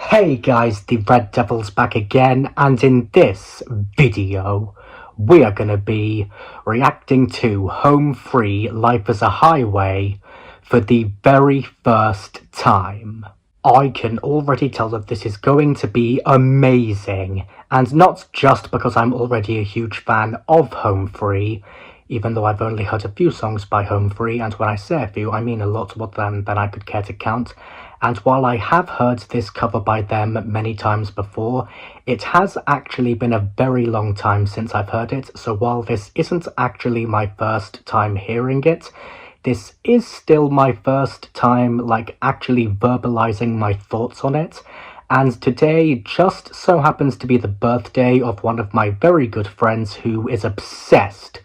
Hey guys, the Red Devil's back again, and in this video, we are going to be reacting to Home Free Life as a Highway for the very first time. I can already tell that this is going to be amazing, and not just because I'm already a huge fan of Home Free, even though I've only heard a few songs by Home Free, and when I say a few, I mean a lot more than I could care to count. And while I have heard this cover by them many times before, it has actually been a very long time since I've heard it, so while this isn't actually my first time hearing it, this is still my first time, actually verbalizing my thoughts on it. And today just so happens to be the birthday of one of my very good friends who is obsessed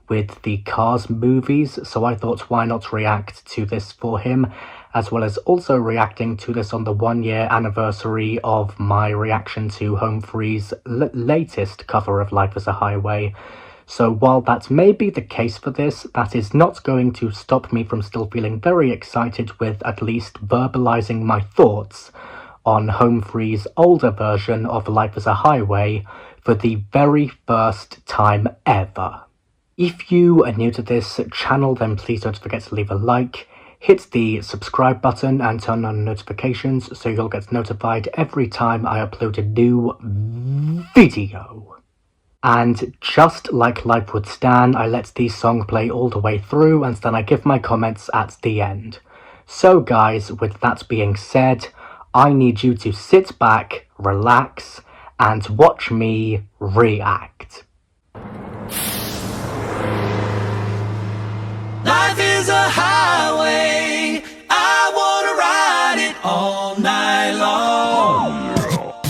with the Cars movies, so I thought why not react to this for him, as well as also reacting to this on the 1-year anniversary of my reaction to Home Free's latest cover of Life as a Highway. So while that may be the case for this, that is not going to stop me from still feeling very excited with at least verbalizing my thoughts on Home Free's older version of Life as a Highway for the very first time ever. If you are new to this channel, then please don't forget to leave a like, hit the subscribe button and turn on notifications so you'll get notified every time I upload a new video. And just like Life Would Stand, I let the song play all the way through and then I give my comments at the end. So guys, with that being said, I need you to sit back, relax, and watch me react. Life is a highway, I wanna ride it all night long.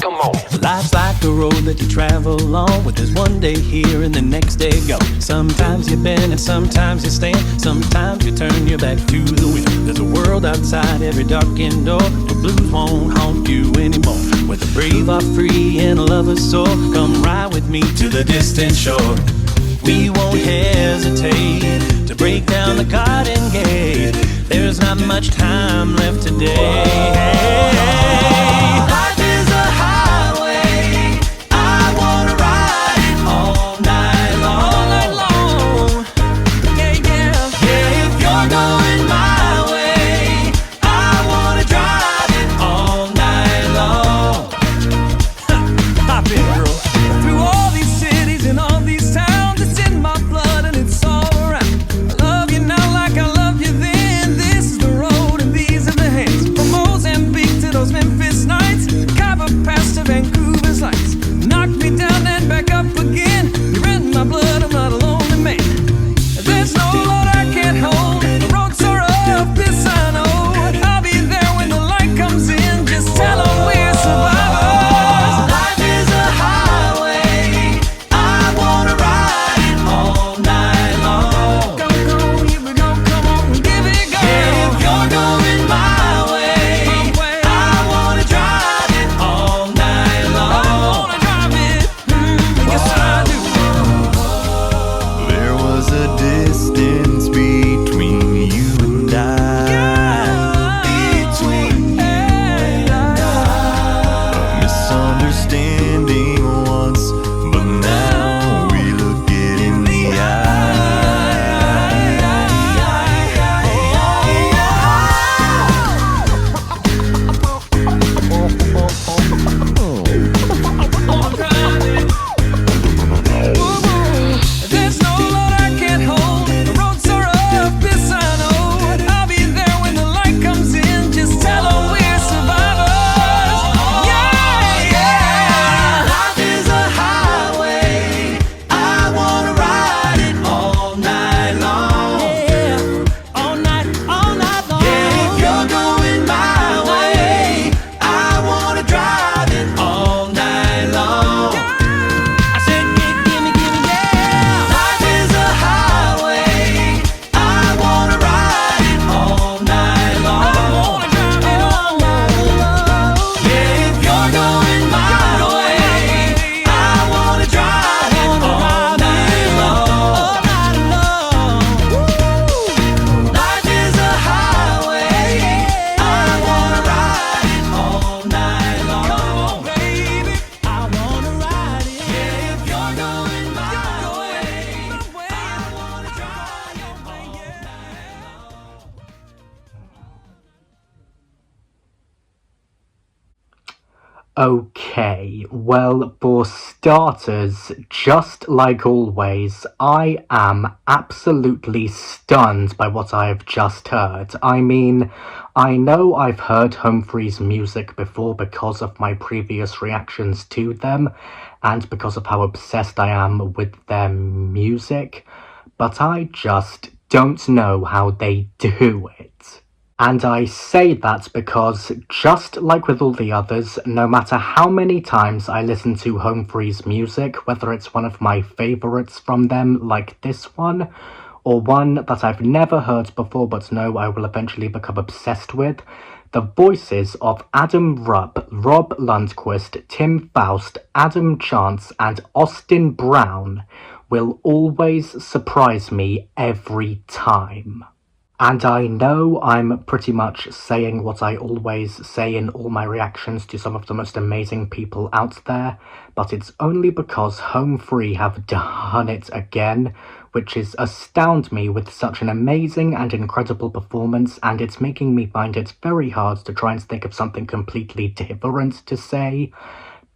Come on. Life's like a road that you travel along, with this one day here and the next day go. Sometimes you bend and sometimes you stand, sometimes you turn your back to the wind. There's a world outside every darkened door, where blues won't haunt you anymore. Where the brave are free and a lover's soar. Come ride with me to the distant shore. We won't hesitate to break down the garden gate. There's not much time left today. Life is a highway, I wanna ride it all night long. All night long. Yeah, yeah. Yeah, if you're going my way, I wanna drive it all night long. Hop in, girl. Through all these cities and all these towns, Memphis Okay, well, for starters, just like always, I am absolutely stunned by what I have just heard. I mean, I know I've heard Humphrey's music before because of my previous reactions to them, and because of how obsessed I am with their music, but I just don't know how they do it. And I say that because, just like with all the others, no matter how many times I listen to Humphrey's music, whether it's one of my favourites from them, like this one, or one that I've never heard before but know I will eventually become obsessed with, the voices of Adam Rupp, Rob Lundquist, Tim Faust, Adam Chance, and Austin Brown will always surprise me every time. And I know I'm pretty much saying what I always say in all my reactions to some of the most amazing people out there, but it's only because Home Free have done it again, which is astound me with such an amazing and incredible performance, and it's making me find it very hard to try and think of something completely different to say,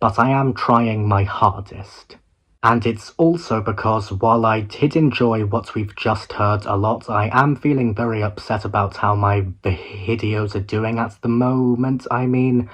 but I am trying my hardest. And it's also because while I did enjoy what we've just heard a lot, I am feeling very upset about how my videos are doing at the moment. I mean,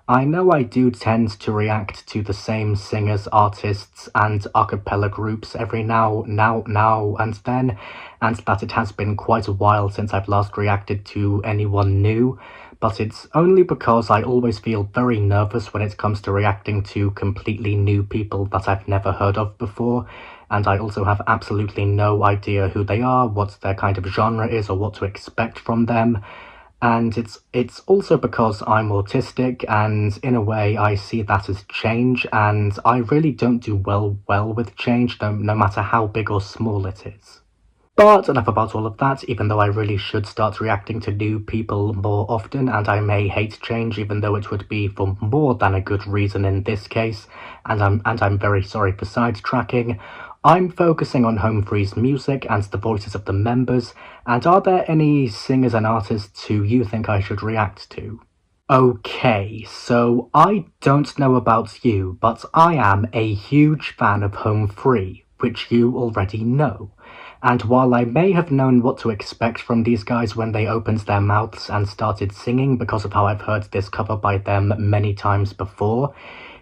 I know I do tend to react to the same singers, artists, and a cappella groups every now and then, and that it has been quite a while since I've last reacted to anyone new, but it's only because I always feel very nervous when it comes to reacting to completely new people that I've never heard of before, and I also have absolutely no idea who they are, what their kind of genre is, or what to expect from them. And it's also because I'm autistic, and in a way I see that as change, and I really don't do well with change, no matter how big or small it is. But enough about all of that, even though I really should start reacting to new people more often, and I may hate change, even though it would be for more than a good reason in this case, and I'm very sorry for sidetracking. I'm focusing on Home Free's music and the voices of the members, and are there any singers and artists who you think I should react to? Okay, so I don't know about you, but I am a huge fan of Home Free, which you already know. And while I may have known what to expect from these guys when they opened their mouths and started singing because of how I've heard this cover by them many times before,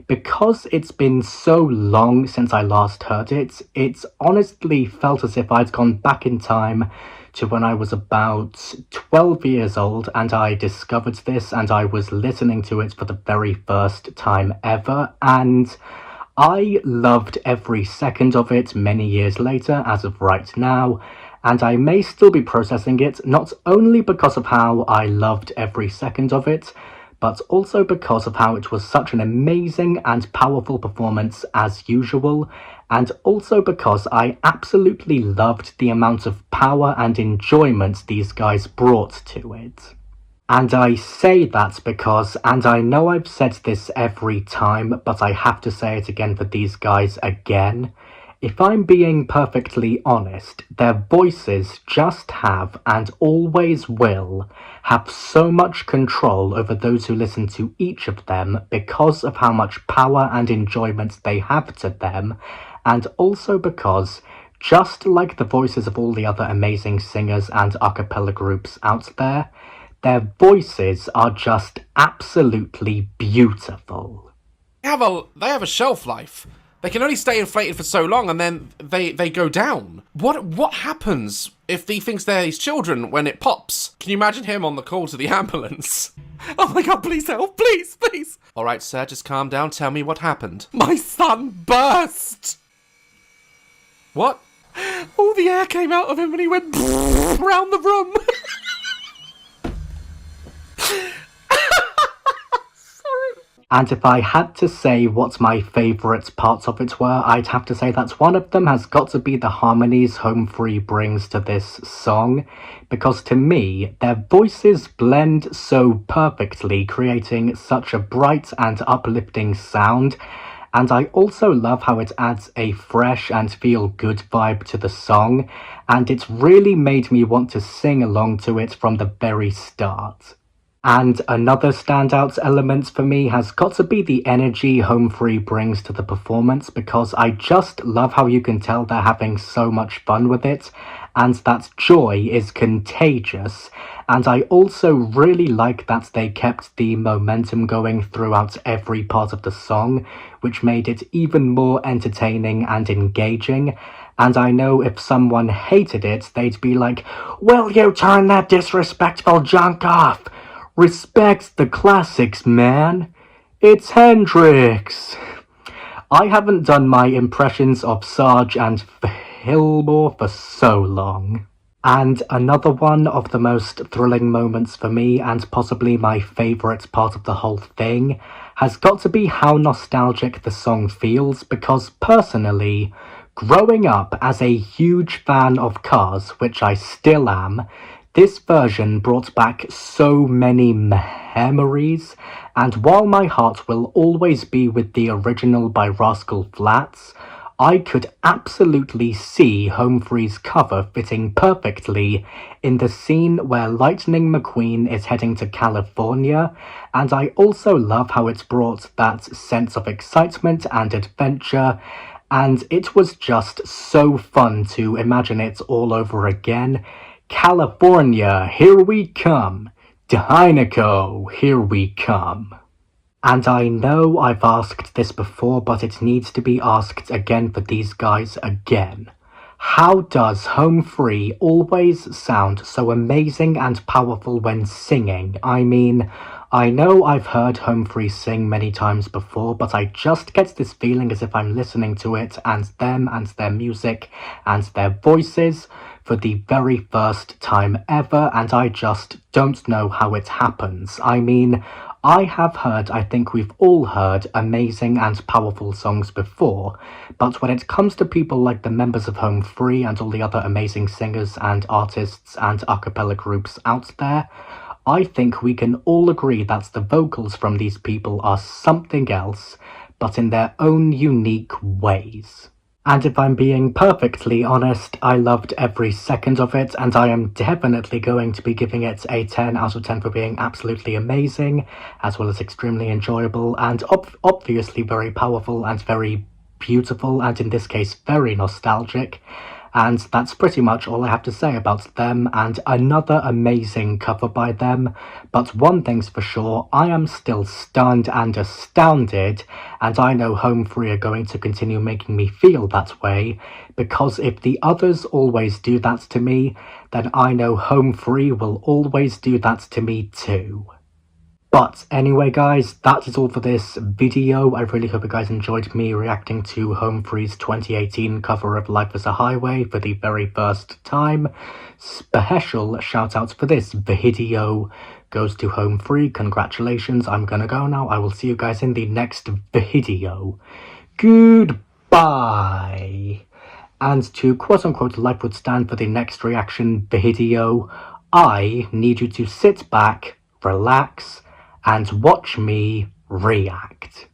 because it's been so long since I last heard it, it's honestly felt as if I'd gone back in time to when I was about 12 years old and I discovered this and I was listening to it for the very first time ever, and I loved every second of it many years later as of right now, and I may still be processing it not only because of how I loved every second of it, but also because of how it was such an amazing and powerful performance as usual, and also because I absolutely loved the amount of power and enjoyment these guys brought to it. And I say that because, and I know I've said this every time, but I have to say it again for these guys again, if I'm being perfectly honest, their voices just have, and always will, have so much control over those who listen to each of them because of how much power and enjoyment they have to them, and also because, just like the voices of all the other amazing singers and a cappella groups out there, their voices are just absolutely beautiful. They have a shelf life. They can only stay inflated for so long and then they go down. What happens if he thinks they're his children when it pops? Can you imagine him on the call to the ambulance? Oh my god, please help, please, please. All right, sir, just calm down. Tell me what happened. My son burst. What? All the air came out of him and he went around the room. And if I had to say what my favourite parts of it were, I'd have to say that one of them has got to be the harmonies Home Free brings to this song, because to me, their voices blend so perfectly, creating such a bright and uplifting sound, and I also love how it adds a fresh and feel-good vibe to the song, and it's really made me want to sing along to it from the very start. And another standout element for me has got to be the energy Home Free brings to the performance, because I just love how you can tell they're having so much fun with it, and that joy is contagious. And I also really like that they kept the momentum going throughout every part of the song, which made it even more entertaining and engaging. And I know if someone hated it, they'd be like, "Will you turn that disrespectful junk off? Respect the classics, man. It's Hendrix." I haven't done my impressions of Sarge and Fillmore for so long. And another one of the most thrilling moments for me, and possibly my favourite part of the whole thing, has got to be how nostalgic the song feels, because personally, growing up as a huge fan of Cars, which I still am, this version brought back so many memories, and while my heart will always be with the original by Rascal Flatts, I could absolutely see Home Free's cover fitting perfectly in the scene where Lightning McQueen is heading to California, and I also love how it brought that sense of excitement and adventure, and it was just so fun to imagine it all over again. California, here we come. Dinoco, here we come. And I know I've asked this before, but it needs to be asked again for these guys again. How does Home Free always sound so amazing and powerful when singing? I mean, I know I've heard Home Free sing many times before, but I just get this feeling as if I'm listening to it and them and their music and their voices for the very first time ever, and I just don't know how it happens. I mean, I think we've all heard amazing and powerful songs before, but when it comes to people like the members of Home Free and all the other amazing singers and artists and a cappella groups out there, I think we can all agree that the vocals from these people are something else, but in their own unique ways. And if I'm being perfectly honest, I loved every second of it, and I am definitely going to be giving it a 10 out of 10 for being absolutely amazing, as well as extremely enjoyable, and obviously very powerful and very beautiful, and in this case very nostalgic. And that's pretty much all I have to say about them, and another amazing cover by them. But one thing's for sure, I am still stunned and astounded, and I know Home Free are going to continue making me feel that way, because if the others always do that to me, then I know Home Free will always do that to me too. But anyway guys, that is all for this video. I really hope you guys enjoyed me reacting to Home Free's 2018 cover of Life is a Highway for the very first time. Special shout out for this video goes to Home Free. Congratulations, I'm gonna go now. I will see you guys in the next video. Goodbye. And to quote-unquote life would stand for the next reaction video, I need you to sit back, relax, and watch me react.